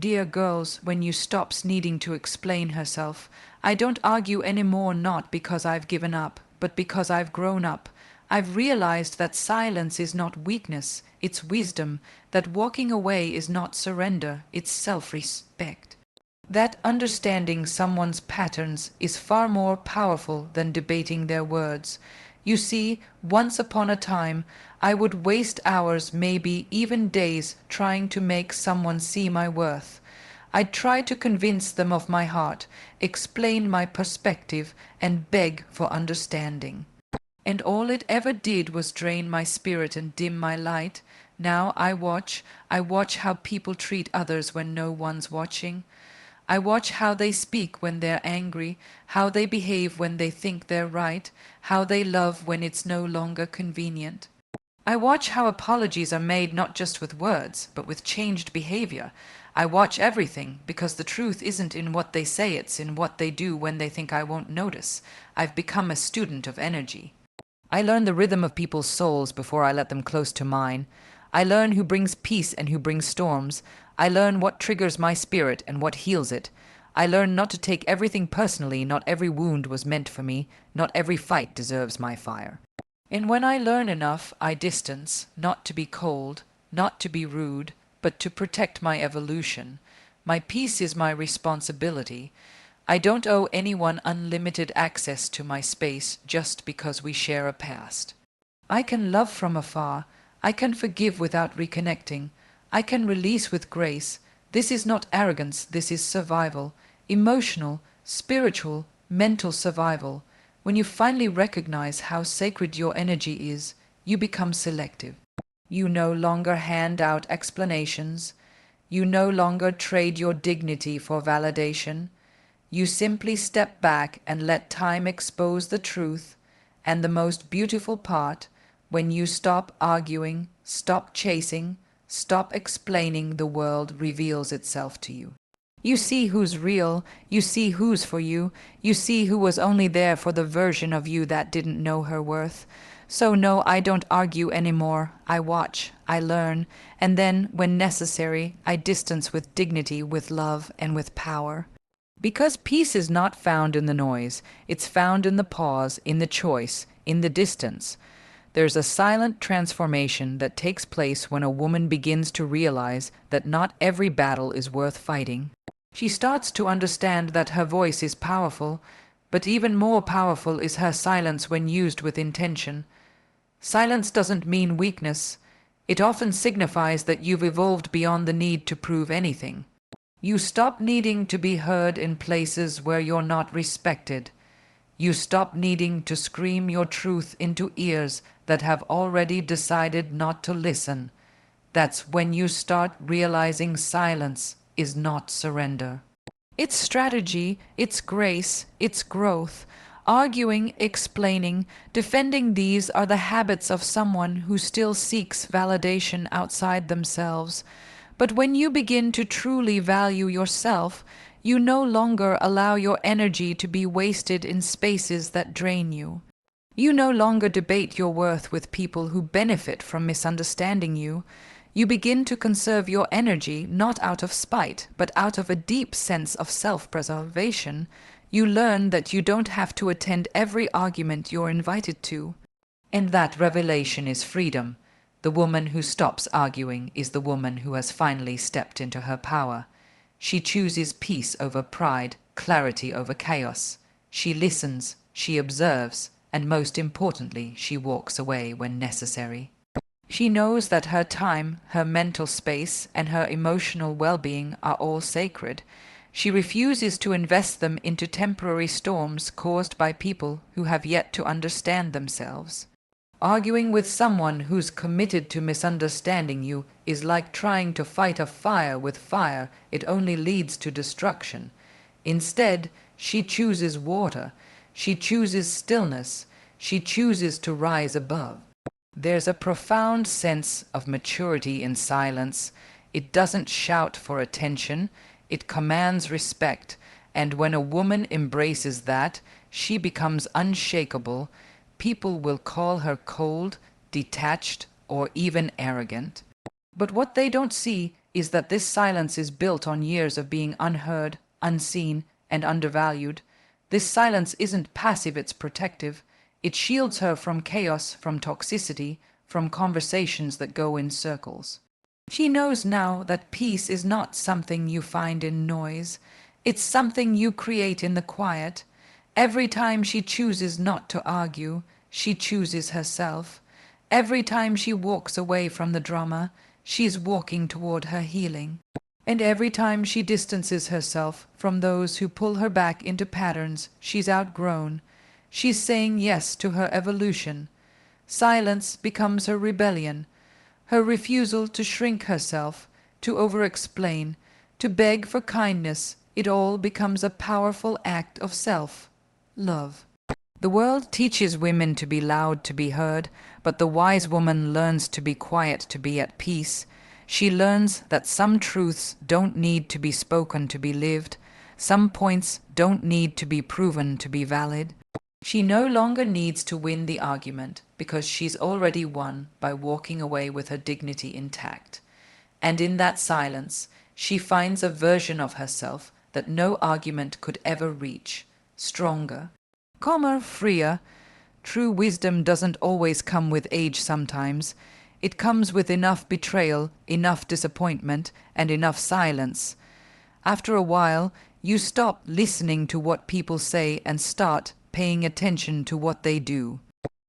Dear girls, when you stops needing to explain herself, I don't argue anymore, not because I've given up, but because I've grown up. I've realized that silence is not weakness, it's wisdom, that walking away is not surrender, it's self-respect. That understanding someone's patterns is far more powerful than debating their words. You see, once upon a time, I would waste hours, maybe even days, trying to make someone see my worth. I'd try to convince them of my heart, explain my perspective, and beg for understanding. And all it ever did was drain my spirit and dim my light. Now I watch how people treat others when no one's watching. I watch how they speak when they're angry, how they behave when they think they're right, how they love when it's no longer convenient. I watch how apologies are made not just with words, but with changed behavior. I watch everything, because the truth isn't in what they say, it's in what they do when they think I won't notice. I've become a student of energy. I learn the rhythm of people's souls before I let them close to mine. I learn who brings peace and who brings storms. I learn what triggers my spirit and what heals it. I learn not to take everything personally. Not every wound was meant for me. Not every fight deserves my fire. And when I learn enough, I distance, not to be cold, not to be rude, but to protect my evolution. My peace is my responsibility. I don't owe anyone unlimited access to my space just because we share a past. I can love from afar. I can forgive without reconnecting. I can release with grace. This is not arrogance, this is survival. Emotional, spiritual, mental survival. When you finally recognize how sacred your energy is, you become selective. You no longer hand out explanations. You no longer trade your dignity for validation. You simply step back and let time expose the truth. And the most beautiful part, when you stop arguing, stop chasing, stop explaining, the world reveals itself to you. You see who's real, you see who's for you, you see who was only there for the version of you that didn't know her worth. So no, I don't argue anymore. I watch, I learn, and then, when necessary, I distance with dignity, with love, and with power. Because peace is not found in the noise, it's found in the pause, in the choice, in the distance. There's a silent transformation that takes place when a woman begins to realize that not every battle is worth fighting. She starts to understand that her voice is powerful, but even more powerful is her silence when used with intention. Silence doesn't mean weakness. It often signifies that you've evolved beyond the need to prove anything. You stop needing to be heard in places where you're not respected. You stop needing to scream your truth into ears that have already decided not to listen. That's when you start realizing silence is not surrender. It's strategy, it's grace, it's growth. Arguing, explaining, defending, these are the habits of someone who still seeks validation outside themselves. But when you begin to truly value yourself, you no longer allow your energy to be wasted in spaces that drain you. You no longer debate your worth with people who benefit from misunderstanding you. You begin to conserve your energy not out of spite, but out of a deep sense of self-preservation. You learn that you don't have to attend every argument you're invited to. And that revelation is freedom. The woman who stops arguing is the woman who has finally stepped into her power. She chooses peace over pride, clarity over chaos. She listens, she observes, and most importantly, she walks away when necessary. She knows that her time, her mental space, and her emotional well-being are all sacred. She refuses to invest them into temporary storms caused by people who have yet to understand themselves. Arguing with someone who's committed to misunderstanding you is like trying to fight a fire with fire. It only leads to destruction. Instead, she chooses water. She chooses stillness. She chooses to rise above. There's a profound sense of maturity in silence. It doesn't shout for attention. It commands respect. And when a woman embraces that, she becomes unshakable. People will call her cold, detached, or even arrogant. But what they don't see is that this silence is built on years of being unheard, unseen, and undervalued. This silence isn't passive, it's protective. It shields her from chaos, from toxicity, from conversations that go in circles. She knows now that peace is not something you find in noise. It's something you create in the quiet. Every time she chooses not to argue, she chooses herself. Every time she walks away from the drama, she's walking toward her healing. And every time she distances herself from those who pull her back into patterns she's outgrown, she's saying yes to her evolution. Silence becomes her rebellion, her refusal to shrink herself, to over-explain, to beg for kindness. It all becomes a powerful act of self-love. The world teaches women to be loud to be heard, but the wise woman learns to be quiet to be at peace. She learns that some truths don't need to be spoken to be lived. Some points don't need to be proven to be valid. She no longer needs to win the argument because she's already won by walking away with her dignity intact. And in that silence, she finds a version of herself that no argument could ever reach, stronger, calmer, freer. True wisdom doesn't always come with age sometimes. It comes with enough betrayal, enough disappointment, and enough silence. After a while, you stop listening to what people say and start paying attention to what they do.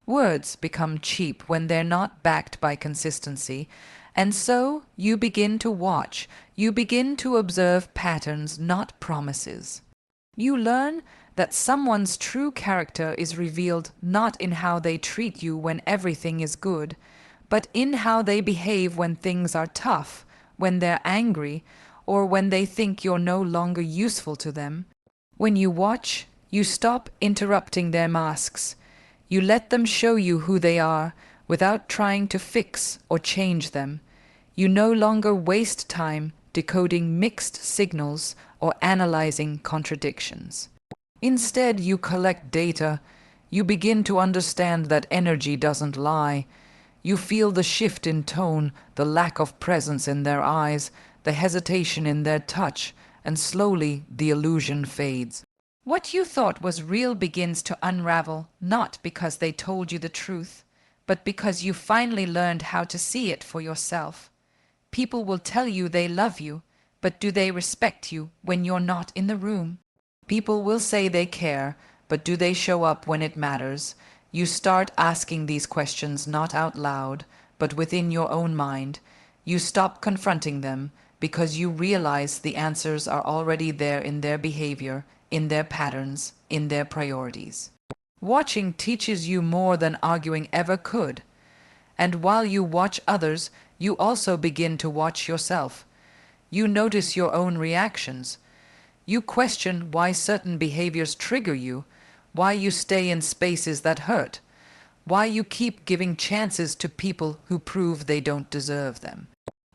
Words become cheap when they're not backed by consistency, and so you begin to watch. You begin to observe patterns, not promises. You learn that someone's true character is revealed not in how they treat you when everything is good, but in how they behave when things are tough, when they're angry, or when they think you're no longer useful to them. When you watch, you stop interrupting their masks. You let them show you who they are without trying to fix or change them. You no longer waste time decoding mixed signals or analyzing contradictions. Instead, you collect data. You begin to understand that energy doesn't lie. You feel the shift in tone, the lack of presence in their eyes, the hesitation in their touch, and slowly the illusion fades. What you thought was real begins to unravel, not because they told you the truth, but because you finally learned how to see it for yourself. People will tell you they love you, but do they respect you when you're not in the room? People will say they care, but do they show up when it matters? You start asking these questions not out loud, but within your own mind. You stop confronting them because you realize the answers are already there in their behavior, in their patterns, in their priorities. Watching teaches you more than arguing ever could. And while you watch others, you also begin to watch yourself. You notice your own reactions. You question why certain behaviors trigger you, why you stay in spaces that hurt, why you keep giving chances to people who prove they don't deserve them.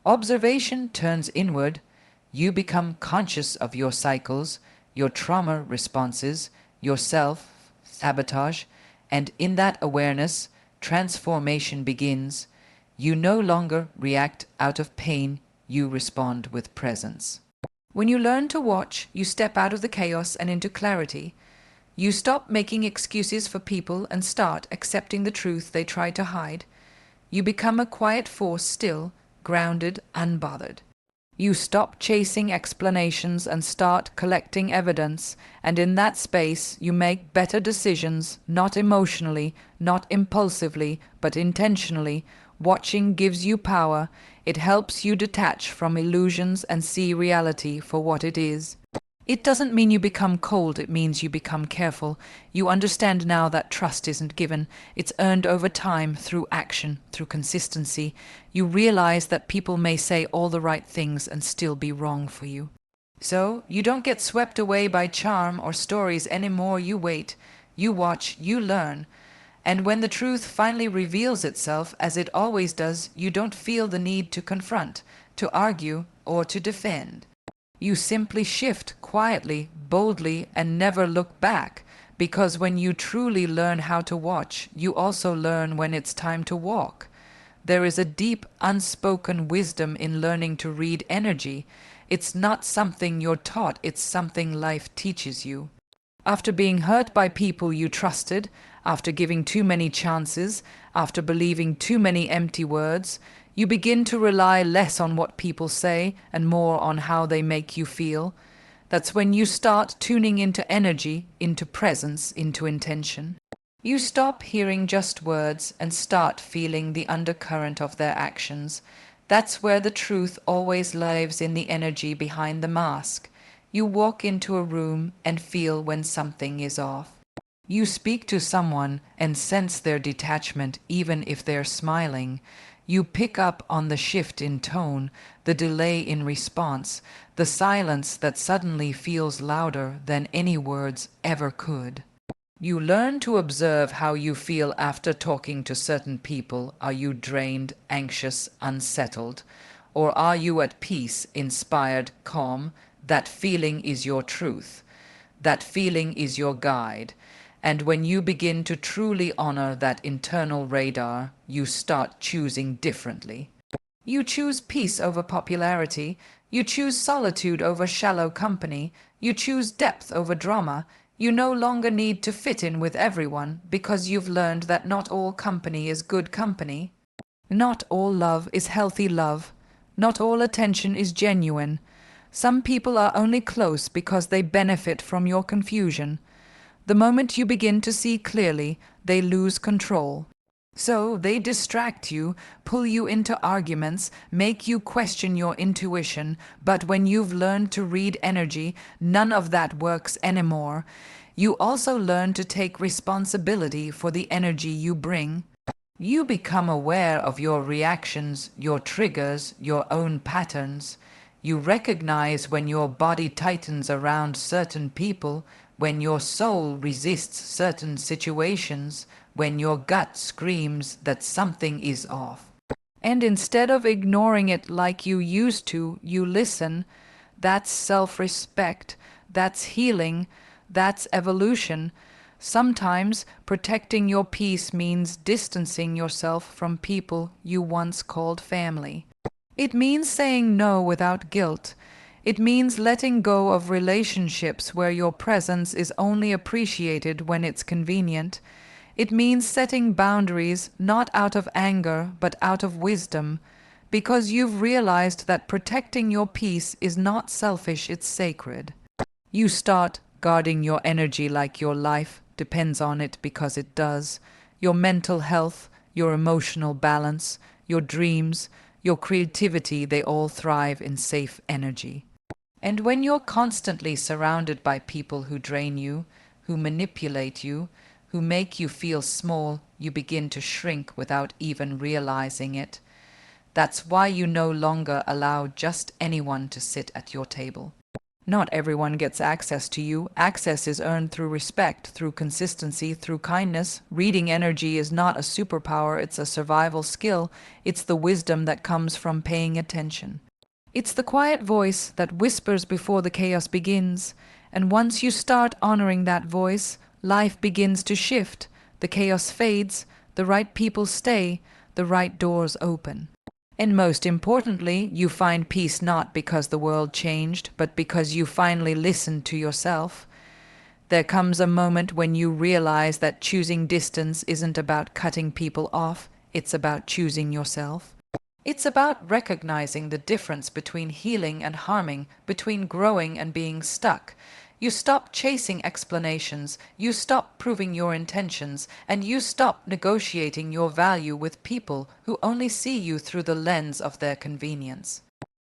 Observation turns inward. You become conscious of your cycles, your trauma responses, your self-sabotage, and in that awareness, transformation begins. You no longer react out of pain, you respond with presence. When you learn to watch, you step out of the chaos and into clarity. You stop making excuses for people and start accepting the truth they try to hide. You become a quiet force still, grounded, unbothered. You stop chasing explanations and start collecting evidence, and in that space you make better decisions, not emotionally, not impulsively, but intentionally. Watching gives you power. It helps you detach from illusions and see reality for what it is. It doesn't mean you become cold, it means you become careful. You understand now that trust isn't given. It's earned over time through action, through consistency. You realize that people may say all the right things and still be wrong for you. So, you don't get swept away by charm or stories anymore. You wait, you watch, you learn. And when the truth finally reveals itself, as it always does, you don't feel the need to confront, to argue, or to defend. You simply shift quietly, boldly, and never look back, because when you truly learn how to watch, you also learn when it's time to walk. There is a deep, unspoken wisdom in learning to read energy. It's not something you're taught, it's something life teaches you. After being hurt by people you trusted, after giving too many chances, after believing too many empty words, you begin to rely less on what people say and more on how they make you feel. That's when you start tuning into energy, into presence, into intention. You stop hearing just words and start feeling the undercurrent of their actions. That's where the truth always lives, in the energy behind the mask. You walk into a room and feel when something is off. You speak to someone and sense their detachment even if they're smiling. You pick up on the shift in tone, the delay in response, the silence that suddenly feels louder than any words ever could. You learn to observe how you feel after talking to certain people. Are you drained, anxious, unsettled? Or are you at peace, inspired, calm? That feeling is your truth. That feeling is your guide. And when you begin to truly honor that internal radar, you start choosing differently. You choose peace over popularity. You choose solitude over shallow company. You choose depth over drama. You no longer need to fit in with everyone because you've learned that not all company is good company. Not all love is healthy love. Not all attention is genuine. Some people are only close because they benefit from your confusion. The moment you begin to see clearly, they lose control. So they distract you, pull you into arguments, make you question your intuition. But when you've learned to read energy, none of that works anymore. You also learn to take responsibility for the energy you bring. You become aware of your reactions, your triggers, your own patterns. You recognize when your body tightens around certain people, when your soul resists certain situations, when your gut screams that something is off. And instead of ignoring it like you used to, you listen. That's self-respect. That's healing. That's evolution. Sometimes protecting your peace means distancing yourself from people you once called family. It means saying no without guilt. It means letting go of relationships where your presence is only appreciated when it's convenient. It means setting boundaries not out of anger but out of wisdom, because you've realized that protecting your peace is not selfish, it's sacred. You start guarding your energy like your life depends on it, because it does. Your mental health, your emotional balance, your dreams, your creativity, they all thrive in safe energy. And when you're constantly surrounded by people who drain you, who manipulate you, who make you feel small, you begin to shrink without even realizing it. That's why you no longer allow just anyone to sit at your table. Not everyone gets access to you. Access is earned through respect, through consistency, through kindness. Reading energy is not a superpower, it's a survival skill. It's the wisdom that comes from paying attention. It's the quiet voice that whispers before the chaos begins. And once you start honoring that voice, life begins to shift. The chaos fades, the right people stay, the right doors open. And most importantly, you find peace not because the world changed, but because you finally listened to yourself. There comes a moment when you realize that choosing distance isn't about cutting people off, it's about choosing yourself. It's about recognizing the difference between healing and harming, between growing and being stuck. You stop chasing explanations, you stop proving your intentions, and you stop negotiating your value with people who only see you through the lens of their convenience.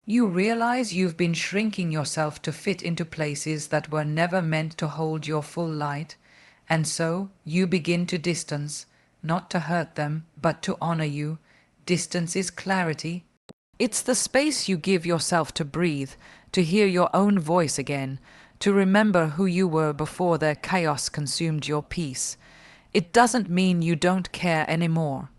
You realize you've been shrinking yourself to fit into places that were never meant to hold your full light, and so you begin to distance, not to hurt them, but to honor you. Distance is clarity. It's the space you give yourself to breathe, to hear your own voice again, to remember who you were before their chaos consumed your peace. It doesn't mean you don't care anymore.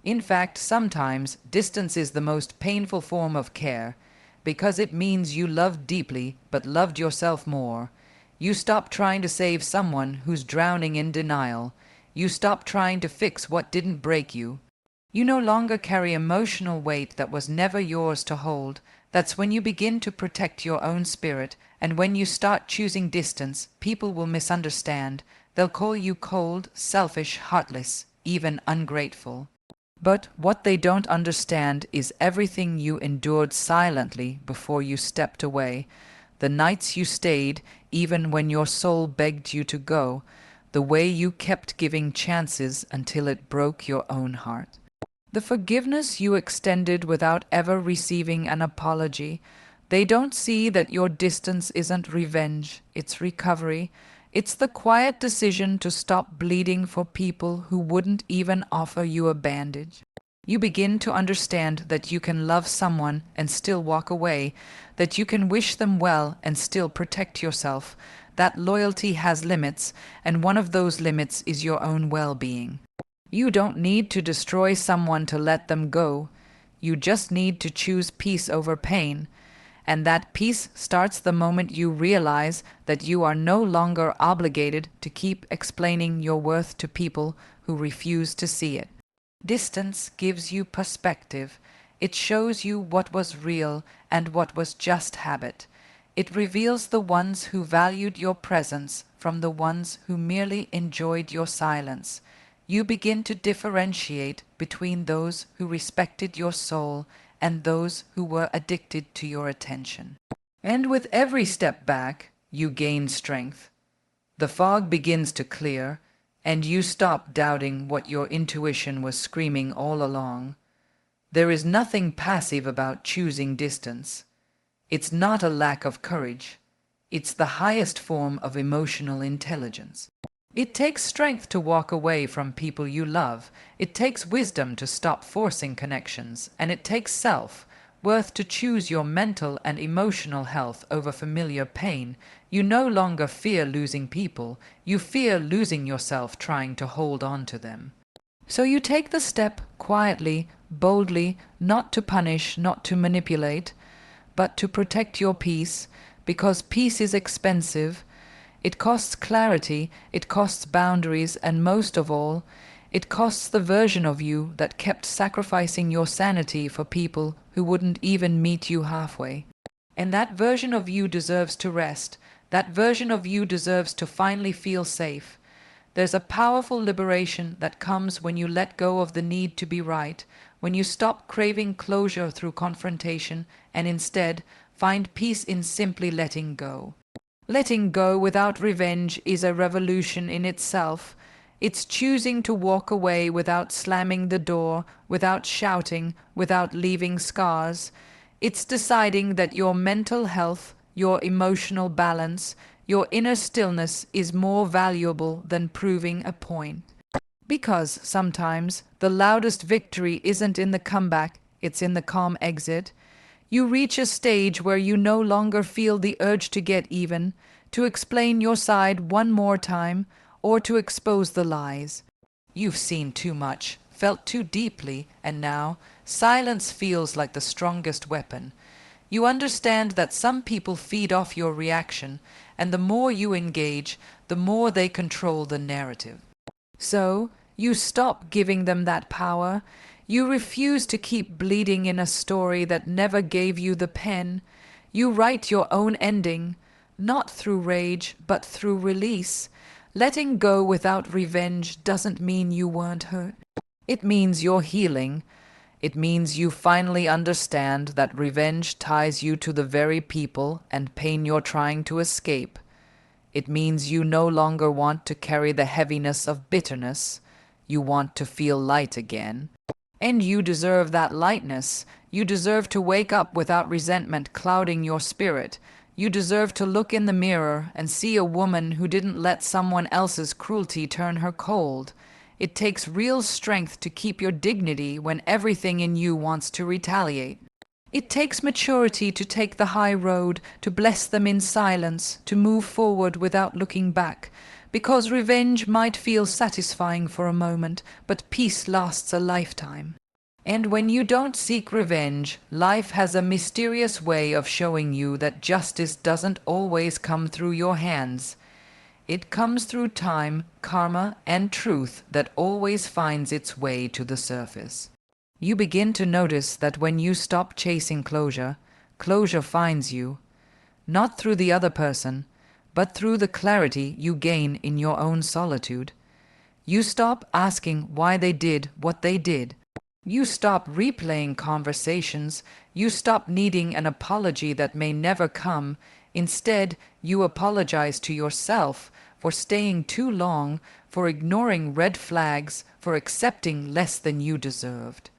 In fact, sometimes distance is the most painful form of care, because it means you loved deeply but loved yourself more. You stop trying to save someone who's drowning in denial. You stop trying to fix what didn't break you. You no longer carry emotional weight that was never yours to hold. That's when you begin to protect your own spirit, and when you start choosing distance, people will misunderstand. They'll call you cold, selfish, heartless, even ungrateful. But what they don't understand is everything you endured silently before you stepped away, the nights you stayed even when your soul begged you to go, the way you kept giving chances until it broke your own heart. The forgiveness you extended without ever receiving an apology. They don't see that your distance isn't revenge, it's recovery. It's the quiet decision to stop bleeding for people who wouldn't even offer you a bandage. You begin to understand that you can love someone and still walk away, that you can wish them well and still protect yourself, that loyalty has limits, and one of those limits is your own well-being. You don't need to destroy someone to let them go. You just need to choose peace over pain. And that peace starts the moment you realize that you are no longer obligated to keep explaining your worth to people who refuse to see it. Distance gives you perspective. It shows you what was real and what was just habit. It reveals the ones who valued your presence from the ones who merely enjoyed your silence. You begin to differentiate between those who respected your soul and those who were addicted to your attention. And with every step back, you gain strength. The fog begins to clear, and you stop doubting what your intuition was screaming all along. There is nothing passive about choosing distance. It's not a lack of courage. It's the highest form of emotional intelligence. It takes strength to walk away from people you love. It takes wisdom to stop forcing connections. And it takes self-worth to choose your mental and emotional health over familiar pain. You no longer fear losing people. You fear losing yourself trying to hold on to them. So you take the step quietly, boldly, not to punish, not to manipulate, but to protect your peace, because peace is expensive. It costs clarity, it costs boundaries, and most of all, it costs the version of you that kept sacrificing your sanity for people who wouldn't even meet you halfway. And that version of you deserves to rest. That version of you deserves to finally feel safe. There's a powerful liberation that comes when you let go of the need to be right, when you stop craving closure through confrontation and instead find peace in simply letting go. Letting go without revenge is a revolution in itself. It's choosing to walk away without slamming the door, without shouting, without leaving scars. It's deciding that your mental health, your emotional balance, your inner stillness is more valuable than proving a point. Because sometimes the loudest victory isn't in the comeback, it's in the calm exit. You reach a stage where you no longer feel the urge to get even, to explain your side one more time, or to expose the lies. You've seen too much, felt too deeply, and now silence feels like the strongest weapon. You understand that some people feed off your reaction, and the more you engage, the more they control the narrative. So, you stop giving them that power. You refuse to keep bleeding in a story that never gave you the pen. You write your own ending, not through rage, but through release. Letting go without revenge doesn't mean you weren't hurt. It means you're healing. It means you finally understand that revenge ties you to the very people and pain you're trying to escape. It means you no longer want to carry the heaviness of bitterness. You want to feel light again. And you deserve that lightness. You deserve to wake up without resentment clouding your spirit. You deserve to look in the mirror and see a woman who didn't let someone else's cruelty turn her cold. It takes real strength to keep your dignity when everything in you wants to retaliate. It takes maturity to take the high road, to bless them in silence, to move forward without looking back. Because revenge might feel satisfying for a moment, but peace lasts a lifetime. And when you don't seek revenge, life has a mysterious way of showing you that justice doesn't always come through your hands. It comes through time, karma, and truth that always finds its way to the surface. You begin to notice that when you stop chasing closure, closure finds you, not through the other person, but through the clarity you gain in your own solitude. You stop asking why they did what they did. You stop replaying conversations. You stop needing an apology that may never come. Instead, you apologize to yourself for staying too long, for ignoring red flags, for accepting less than you deserved.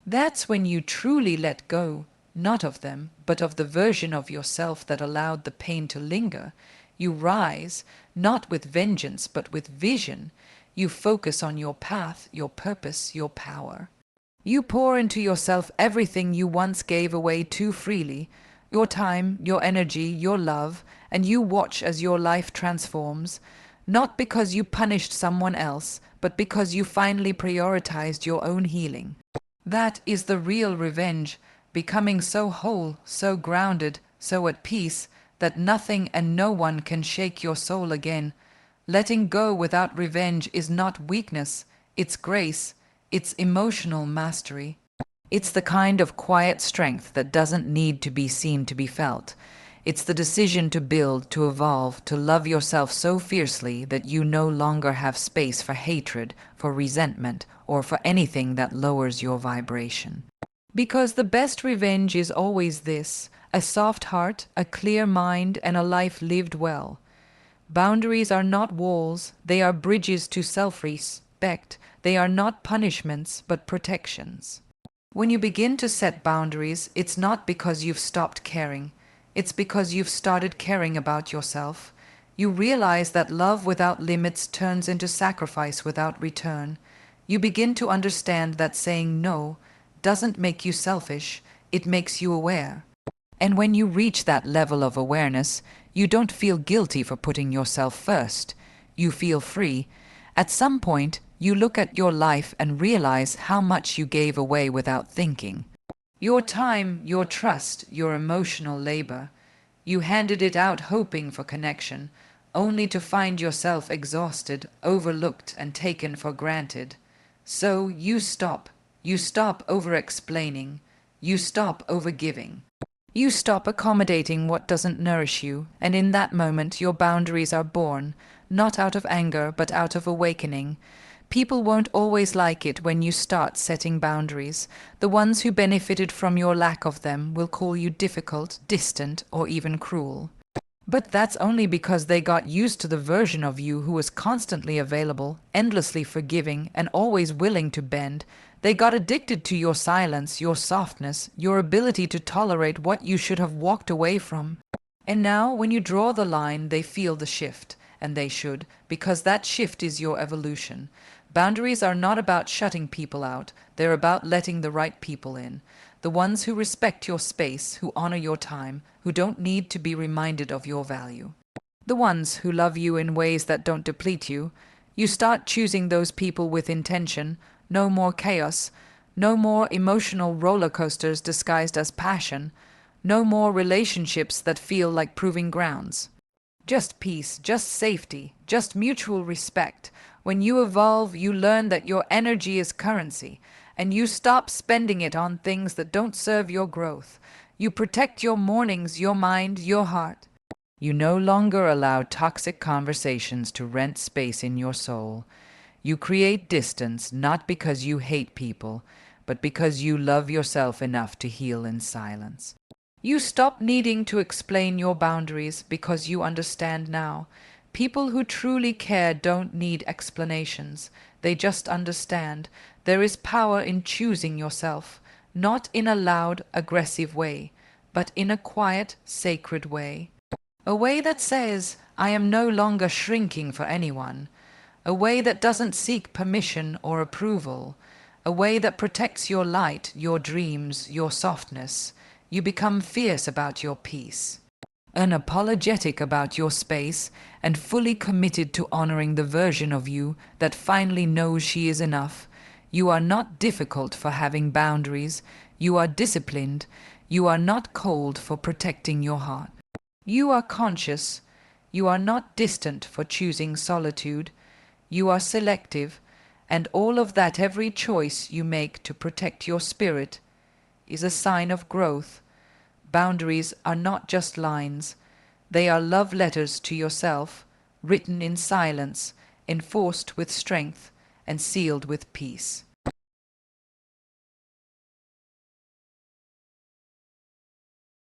That's when you truly let go, not of them, but of the version of yourself that allowed the pain to linger. You rise, not with vengeance, but with vision. You focus on your path, your purpose, your power. You pour into yourself everything you once gave away too freely, your time, your energy, your love, and you watch as your life transforms, not because you punished someone else, but because you finally prioritized your own healing. That is the real revenge, becoming so whole, so grounded, so at peace, that nothing and no one can shake your soul again. Letting go without revenge is not weakness, it's grace, it's emotional mastery. It's the kind of quiet strength that doesn't need to be seen to be felt. It's the decision to build, to evolve, to love yourself so fiercely that you no longer have space for hatred, for resentment, or for anything that lowers your vibration. Because the best revenge is always this: a soft heart, a clear mind, and a life lived well. Boundaries are not walls, they are bridges to self-respect. They are not punishments, but protections. When you begin to set boundaries, it's not because you've stopped caring. It's because you've started caring about yourself. You realize that love without limits turns into sacrifice without return. You begin to understand that saying no doesn't make you selfish, it makes you aware. And when you reach that level of awareness, you don't feel guilty for putting yourself first. You feel free. At some point, you look at your life and realize how much you gave away without thinking. Your time, your trust, your emotional labor. You handed it out hoping for connection, only to find yourself exhausted, overlooked, and taken for granted. So you stop. You stop over-explaining. You stop over-giving. You stop accommodating what doesn't nourish you, and in that moment your boundaries are born, not out of anger, but out of awakening. People won't always like it when you start setting boundaries. The ones who benefited from your lack of them will call you difficult, distant, or even cruel. But that's only because they got used to the version of you who was constantly available, endlessly forgiving, and always willing to bend. They got addicted to your silence, your softness, your ability to tolerate what you should have walked away from. And now, when you draw the line, they feel the shift. And they should, because that shift is your evolution. Boundaries are not about shutting people out. They're about letting the right people in. The ones who respect your space, who honor your time, who don't need to be reminded of your value. The ones who love you in ways that don't deplete you. You start choosing those people with intention. No more chaos. No more emotional roller coasters disguised as passion. No more relationships that feel like proving grounds. Just peace, just safety, just mutual respect. When you evolve, you learn that your energy is currency, and you stop spending it on things that don't serve your growth. You protect your mornings, your mind, your heart. You no longer allow toxic conversations to rent space in your soul. You create distance not because you hate people, but because you love yourself enough to heal in silence. You stop needing to explain your boundaries because you understand now. People who truly care don't need explanations. They just understand. There is power in choosing yourself, not in a loud, aggressive way, but in a quiet, sacred way. A way that says, I am no longer shrinking for anyone. A way that doesn't seek permission or approval. A way that protects your light, your dreams, your softness. You become fierce about your peace, unapologetic about your space, and fully committed to honoring the version of you that finally knows she is enough. You are not difficult for having boundaries. You are disciplined. You are not cold for protecting your heart. You are conscious. You are not distant for choosing solitude. You are selective, And all of that, every choice you make to protect your spirit, is a sign of growth. Boundaries are not just lines. They are love letters to yourself, written in silence, enforced with strength, and sealed with peace.